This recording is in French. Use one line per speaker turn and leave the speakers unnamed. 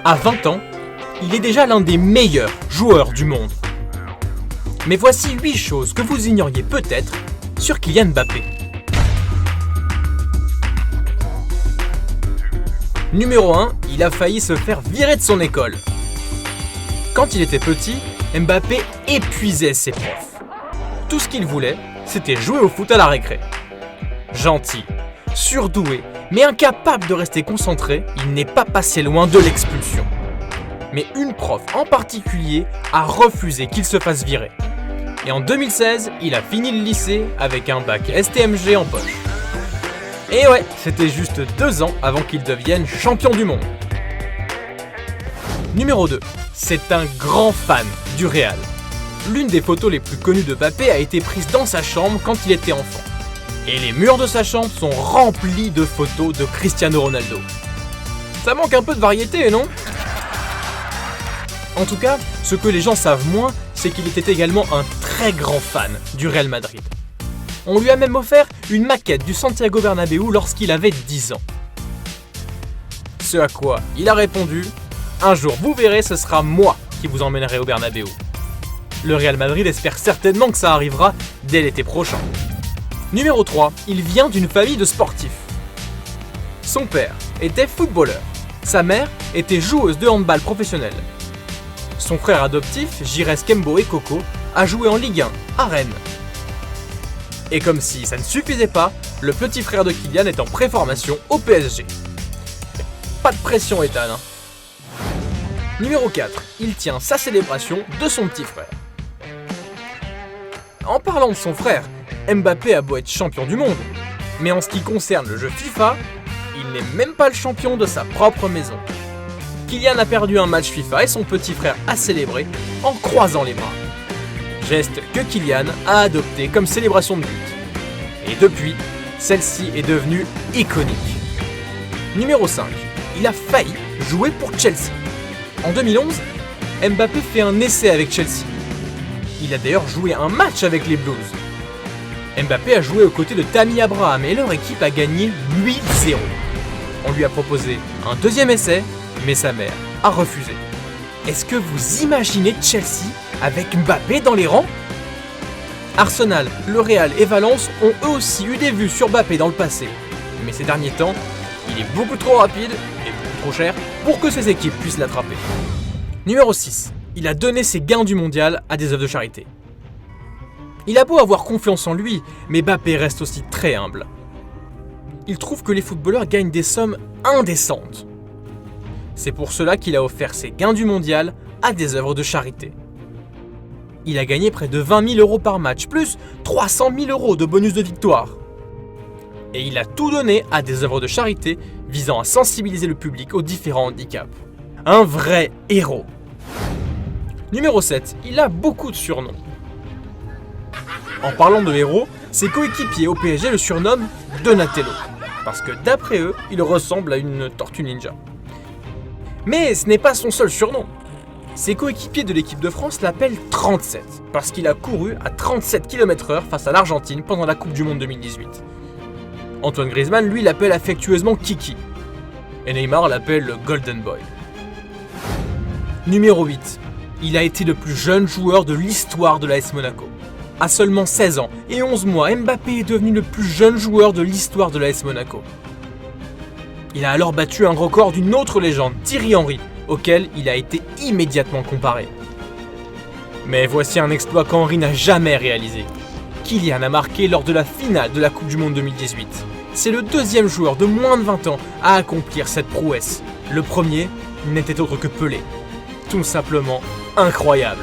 À 20 ans, il est déjà l'un des meilleurs joueurs du monde. Mais voici 8 choses que vous ignoriez peut-être sur Kylian Mbappé. Numéro 1, il a failli se faire virer de son école. Quand il était petit, Mbappé épuisait ses profs. Tout ce qu'il voulait, c'était jouer au foot à la récré. Gentil, surdoué, mais incapable de rester concentré, il n'est pas passé loin de l'expulsion. Mais une prof en particulier a refusé qu'il se fasse virer. Et en 2016, il a fini le lycée avec un bac STMG en poche. Et ouais, c'était juste 2 ans avant qu'il devienne champion du monde. Numéro 2, c'est un grand fan du Real. L'une des photos les plus connues de Mbappé a été prise dans sa chambre quand il était enfant. Et les murs de sa chambre sont remplis de photos de Cristiano Ronaldo. Ça manque un peu de variété, non ? En tout cas, ce que les gens savent moins, c'est qu'il était également un très grand fan du Real Madrid. On lui a même offert une maquette du Santiago Bernabéu lorsqu'il avait 10 ans. Ce à quoi il a répondu « Un jour vous verrez, ce sera moi qui vous emmènerai au Bernabéu ». Le Real Madrid espère certainement que ça arrivera dès l'été prochain. Numéro 3, il vient d'une famille de sportifs. Son père était footballeur, sa mère était joueuse de handball professionnelle. Son frère adoptif, Jires Kembo Ekoko, a joué en Ligue 1 à Rennes. Et comme si ça ne suffisait pas, le petit frère de Kylian est en préformation au PSG. Pas de pression, Ethan. Numéro 4, il tient sa célébration de son petit frère. En parlant de son frère, Mbappé a beau être champion du monde, mais en ce qui concerne le jeu FIFA, il n'est même pas le champion de sa propre maison. Kylian a perdu un match FIFA et son petit frère a célébré en croisant les bras. Geste que Kylian a adopté comme célébration de but. Et depuis, celle-ci est devenue iconique. Numéro 5, il a failli jouer pour Chelsea. En 2011, Mbappé fait un essai avec Chelsea. Il a d'ailleurs joué un match avec les Blues. Mbappé a joué aux côtés de Tammy Abraham et leur équipe a gagné 8-0. On lui a proposé un deuxième essai, mais sa mère a refusé. Est-ce que vous imaginez Chelsea avec Mbappé dans les rangs ? Arsenal, le Real et Valence ont eux aussi eu des vues sur Mbappé dans le passé. Mais ces derniers temps, il est beaucoup trop rapide et beaucoup trop cher pour que ces équipes puissent l'attraper. Numéro 6. Il a donné ses gains du mondial à des œuvres de charité. Il a beau avoir confiance en lui, mais Mbappé reste aussi très humble. Il trouve que les footballeurs gagnent des sommes indécentes. C'est pour cela qu'il a offert ses gains du mondial à des œuvres de charité. Il a gagné près de 20 000 € par match, plus 300 000 € de bonus de victoire. Et il a tout donné à des œuvres de charité visant à sensibiliser le public aux différents handicaps. Un vrai héros. Numéro 7, il a beaucoup de surnoms. En parlant de héros, ses coéquipiers au PSG le surnomment Donatello, parce que d'après eux, il ressemble à une tortue ninja. Mais ce n'est pas son seul surnom. Ses coéquipiers de l'équipe de France l'appellent 37, parce qu'il a couru à 37 km/h face à l'Argentine pendant la Coupe du Monde 2018. Antoine Griezmann, lui, l'appelle affectueusement Kiki. Et Neymar l'appelle le Golden Boy. Numéro 8. Il a été le plus jeune joueur de l'histoire de l'AS Monaco. À seulement 16 ans et 11 mois, Mbappé est devenu le plus jeune joueur de l'histoire de l'AS Monaco. Il a alors battu un record d'une autre légende, Thierry Henry, auquel il a été immédiatement comparé. Mais voici un exploit qu'Henry n'a jamais réalisé. Kylian a marqué lors de la finale de la Coupe du Monde 2018. C'est le deuxième joueur de moins de 20 ans à accomplir cette prouesse. Le premier n'était autre que Pelé. Tout simplement incroyable.